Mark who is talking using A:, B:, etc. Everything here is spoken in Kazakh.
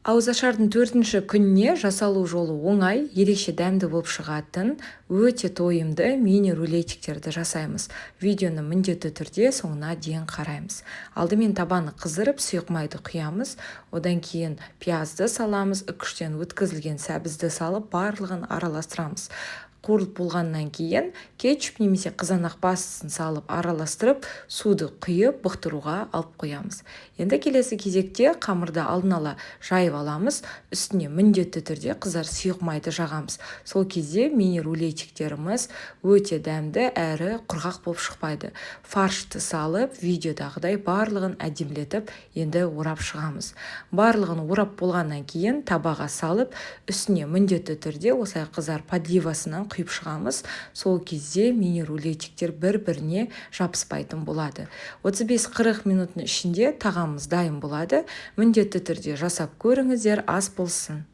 A: Ауызашардың 4-ші күніне жасалу жолы оңай, ерекше дәмді болып шығатын, өте тойымды мини рулетиктерді жасаймыз. Видеоны міндетті түрде соңына дейін қараймыз. Алдымен табаны қыздырып, сұйық майды құямыз, одан кейін пиязды саламыз, үкіштен өткізілген сәбізді салып, барлығын араластырамыз. Қуырылып болғаннан кейін кетчуп немесе қызанақ бастысын салып араластырып, суды құйып бұқтыруға алып қоямыз. Енді келесі кезекте қамырды алдын ала жайып аламыз, үстіне міндетті түрде қызар сұйық майды жағамыз. Сол кезде мини рулетиктеріміз өте дәмді әрі құрғақ болып шықпайды. Фаршты салып, видеодағыдай барлығын әдемілетіп, енді орап шығамыз. Барлығын орап болғаннан кейін табаға салып, үстіне міндетті түрде осылай қызар подливасынан құйып шығамыз. Сол кезде мини рулетиктер бір-біріне жабыспайтын болады. 35-40 минуттың ішінде тағамыз дайын болады. Міндетті түрде жасап көріңіздер, ас болсын.